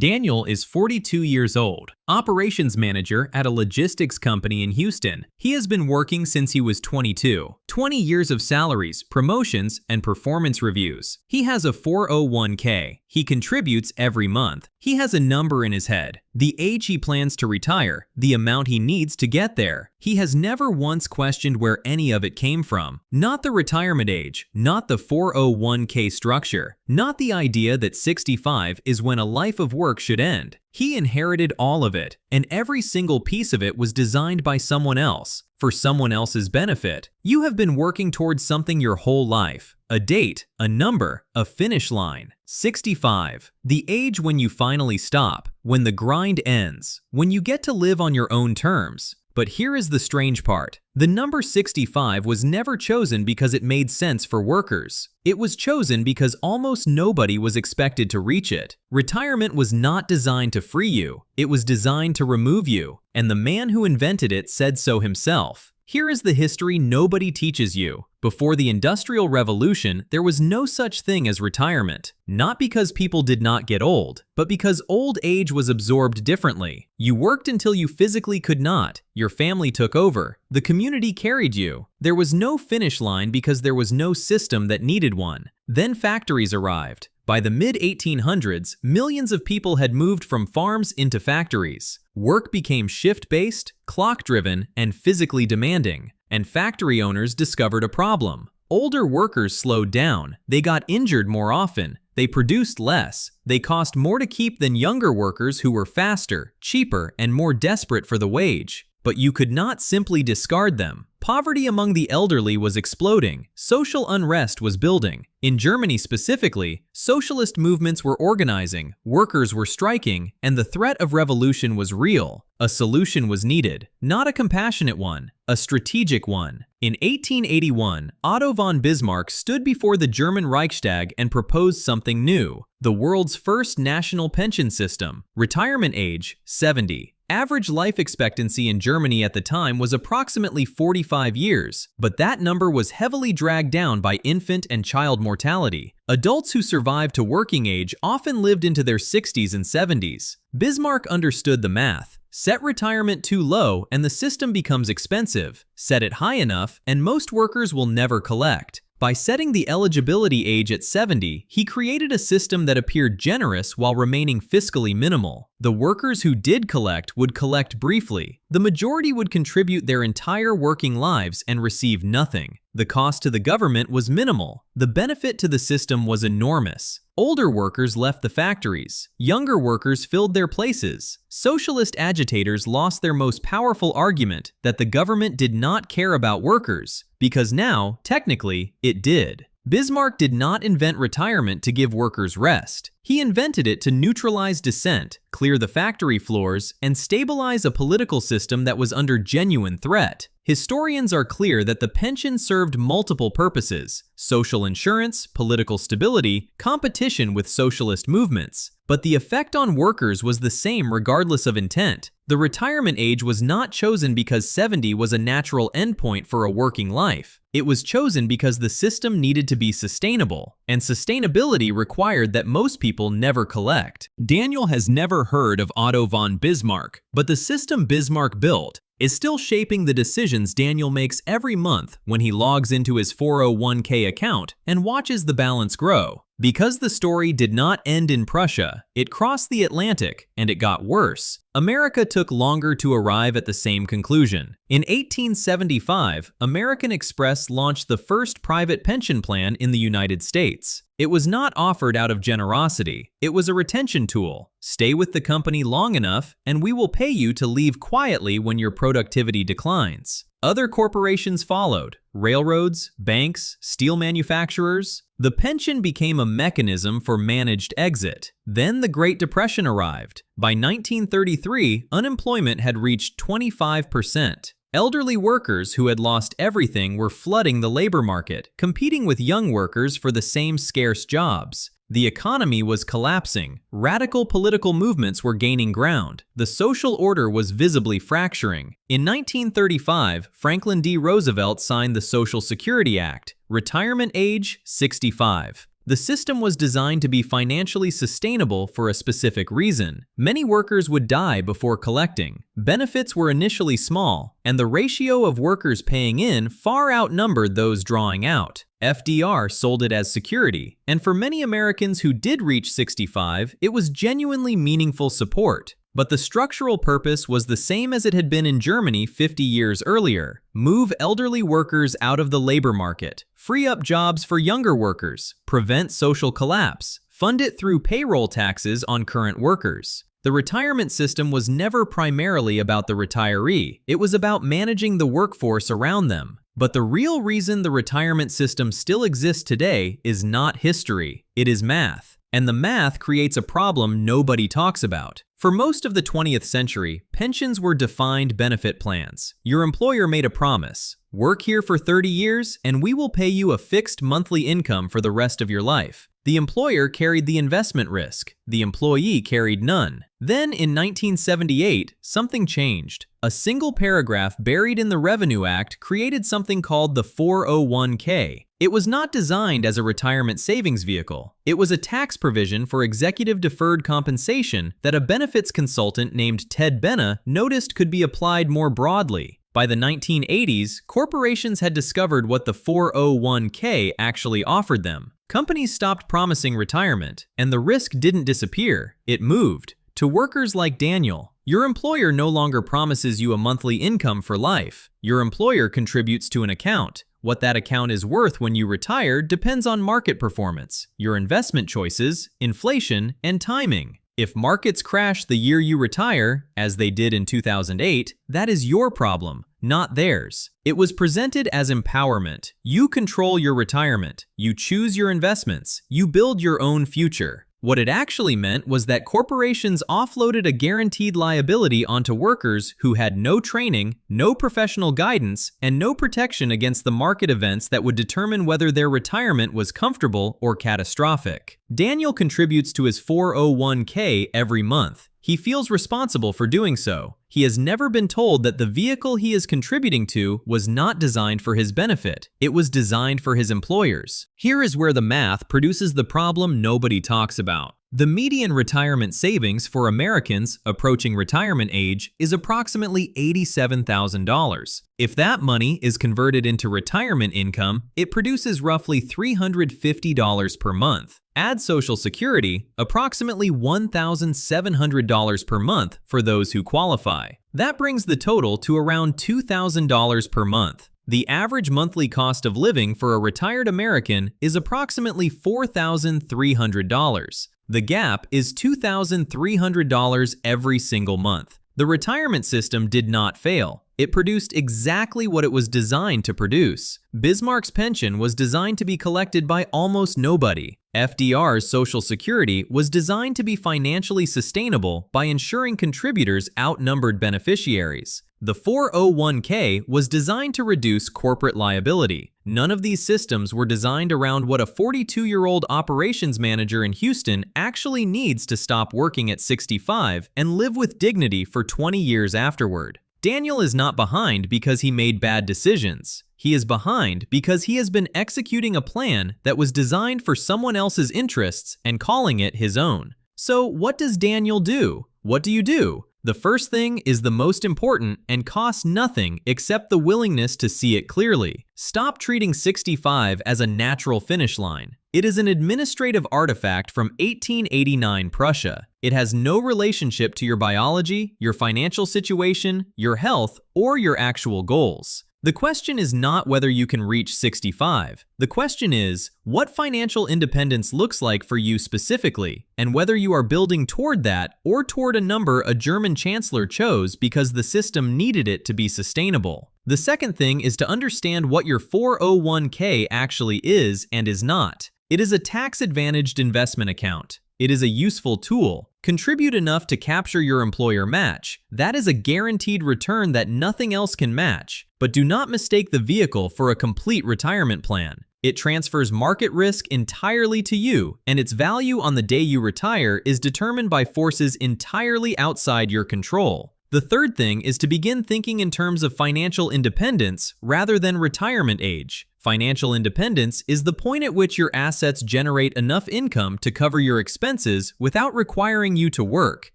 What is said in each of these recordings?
Daniel is 42 years old, operations manager at a logistics company in Houston. He has been working since he was 22. 20 years of salaries, promotions, and performance reviews. He has a 401k. He contributes every month. He has a number in his head, the age he plans to retire, the amount he needs to get there. He has never once questioned where any of it came from. Not the retirement age, not the 401k structure, not the idea that 65 is when a life of work should end. He inherited all of it, and every single piece of it was designed by someone else, for someone else's benefit. You have been working towards something your whole life. A date, a number, a finish line. 65. The age when you finally stop, when the grind ends, when you get to live on your own terms. But here is the strange part. The number 65 was never chosen because it made sense for workers. It was chosen because almost nobody was expected to reach it. Retirement was not designed to free you. It was designed to remove you. And the man who invented it said so himself. Here is the history nobody teaches you. Before the Industrial Revolution, there was no such thing as retirement. Not because people did not get old, but because old age was absorbed differently. You worked until you physically could not. Your family took over. The community carried you. There was no finish line because there was no system that needed one. Then factories arrived. By the mid-1800s, millions of people had moved from farms into factories. Work became shift-based, clock-driven, and physically demanding. And factory owners discovered a problem. Older workers slowed down. They got injured more often. They produced less. They cost more to keep than younger workers who were faster, cheaper, and more desperate for the wage. But you could not simply discard them. Poverty among the elderly was exploding. Social unrest was building. In Germany specifically, socialist movements were organizing, workers were striking, and the threat of revolution was real. A solution was needed, not a compassionate one, a strategic one. In 1881, Otto von Bismarck stood before the German Reichstag and proposed something new: the world's first national pension system. Retirement age, 70. Average life expectancy in Germany at the time was approximately 45 years, but that number was heavily dragged down by infant and child mortality. Adults who survived to working age often lived into their 60s and 70s. Bismarck understood the math. Set retirement too low and the system becomes expensive. Set it high enough and most workers will never collect. By setting the eligibility age at 70, he created a system that appeared generous while remaining fiscally minimal. The workers who did collect would collect briefly. The majority would contribute their entire working lives and receive nothing. The cost to the government was minimal. The benefit to the system was enormous. Older workers left the factories. Younger workers filled their places. Socialist agitators lost their most powerful argument that the government did not care about workers, because now, technically, it did. Bismarck did not invent retirement to give workers rest. He invented it to neutralize dissent, clear the factory floors, and stabilize a political system that was under genuine threat. Historians are clear that the pension served multiple purposes: social insurance, political stability, competition with socialist movements. But the effect on workers was the same regardless of intent. The retirement age was not chosen because 70 was a natural endpoint for a working life. It was chosen because the system needed to be sustainable, and sustainability required that most people never collect. Daniel has never heard of Otto von Bismarck, but the system Bismarck built is still shaping the decisions Daniel makes every month when he logs into his 401k account and watches the balance grow. Because the story did not end in Prussia, it crossed the Atlantic, and it got worse. America took longer to arrive at the same conclusion. In 1875, American Express launched the first private pension plan in the United States. It was not offered out of generosity. It was a retention tool. Stay with the company long enough, and we will pay you to leave quietly when your productivity declines. Other corporations followed: railroads, banks, steel manufacturers. The pension became a mechanism for managed exit. Then the Great Depression arrived. By 1933, unemployment had reached 25%. Elderly workers who had lost everything were flooding the labor market, competing with young workers for the same scarce jobs. The economy was collapsing. Radical political movements were gaining ground. The social order was visibly fracturing. In 1935, Franklin D. Roosevelt signed the Social Security Act. Retirement age, 65. The system was designed to be financially sustainable for a specific reason. Many workers would die before collecting. Benefits were initially small, and the ratio of workers paying in far outnumbered those drawing out. FDR sold it as security, and for many Americans who did reach 65, it was genuinely meaningful support. But the structural purpose was the same as it had been in Germany 50 years earlier: move elderly workers out of the labor market, free up jobs for younger workers, prevent social collapse, fund it through payroll taxes on current workers. The retirement system was never primarily about the retiree. It was about managing the workforce around them. But the real reason the retirement system still exists today is not history, it is math. And the math creates a problem nobody talks about. For most of the 20th century, pensions were defined benefit plans. Your employer made a promise: work here for 30 years and we will pay you a fixed monthly income for the rest of your life. The employer carried the investment risk. The employee carried none. Then in 1978, something changed. A single paragraph buried in the Revenue Act created something called the 401k. It was not designed as a retirement savings vehicle. It was a tax provision for executive deferred compensation that a benefits consultant named Ted Benna noticed could be applied more broadly. By the 1980s, corporations had discovered what the 401k actually offered them. Companies stopped promising retirement, and the risk didn't disappear, it moved. To workers like Daniel, your employer no longer promises you a monthly income for life. Your employer contributes to an account. What that account is worth when you retire depends on market performance, your investment choices, inflation, and timing. If markets crash the year you retire, as they did in 2008, that is your problem, not theirs. It was presented as empowerment. You control your retirement. You choose your investments. You build your own future. What it actually meant was that corporations offloaded a guaranteed liability onto workers who had no training, no professional guidance, and no protection against the market events that would determine whether their retirement was comfortable or catastrophic. Daniel contributes to his 401k every month. He feels responsible for doing so. He has never been told that the vehicle he is contributing to was not designed for his benefit. It was designed for his employers. Here is where the math produces the problem nobody talks about. The median retirement savings for Americans approaching retirement age is approximately $87,000. If that money is converted into retirement income, it produces roughly $350 per month. Add Social Security, approximately $1,700 per month for those who qualify. That brings the total to around $2,000 per month. The average monthly cost of living for a retired American is approximately $4,300. The gap is $2,300 every single month. The retirement system did not fail. It produced exactly what it was designed to produce. Bismarck's pension was designed to be collected by almost nobody. FDR's Social Security was designed to be financially sustainable by ensuring contributors outnumbered beneficiaries. The 401k was designed to reduce corporate liability. None of these systems were designed around what a 42-year-old operations manager in Houston actually needs to stop working at 65 and live with dignity for 20 years afterward. Daniel is not behind because he made bad decisions. He is behind because he has been executing a plan that was designed for someone else's interests and calling it his own. So what does Daniel do? What do you do? The first thing is the most important and costs nothing except the willingness to see it clearly. Stop treating 65 as a natural finish line. It is an administrative artifact from 1889 Prussia. It has no relationship to your biology, your financial situation, your health, or your actual goals. The question is not whether you can reach 65. The question is what financial independence looks like for you specifically, and whether you are building toward that or toward a number a German chancellor chose because the system needed it to be sustainable. The second thing is to understand what your 401k actually is and is not. It is a tax-advantaged investment account. It is a useful tool. Contribute enough to capture your employer match. That is a guaranteed return that nothing else can match. But do not mistake the vehicle for a complete retirement plan. It transfers market risk entirely to you, and its value on the day you retire is determined by forces entirely outside your control. The third thing is to begin thinking in terms of financial independence rather than retirement age. Financial independence is the point at which your assets generate enough income to cover your expenses without requiring you to work.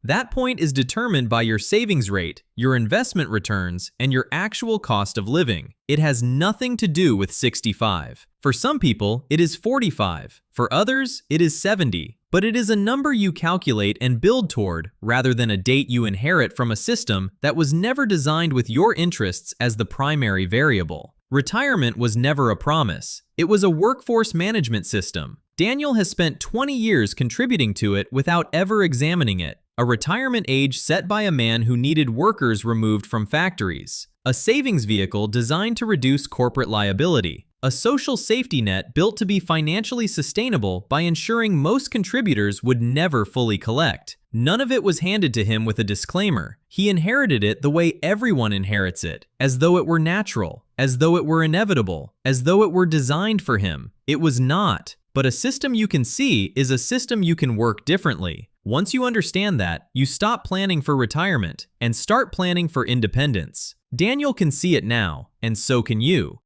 That point is determined by your savings rate, your investment returns, and your actual cost of living. It has nothing to do with 65. For some people, it is 45. For others, it is 70. But it is a number you calculate and build toward rather than a date you inherit from a system that was never designed with your interests as the primary variable. Retirement was never a promise. It was a workforce management system. Daniel has spent 20 years contributing to it without ever examining it. A retirement age set by a man who needed workers removed from factories. A savings vehicle designed to reduce corporate liability. A social safety net built to be financially sustainable by ensuring most contributors would never fully collect. None of it was handed to him with a disclaimer. He inherited it the way everyone inherits it, as though it were natural, as though it were inevitable, as though it were designed for him. It was not. But a system you can see is a system you can work differently. Once you understand that, you stop planning for retirement and start planning for independence. Daniel can see it now, and so can you.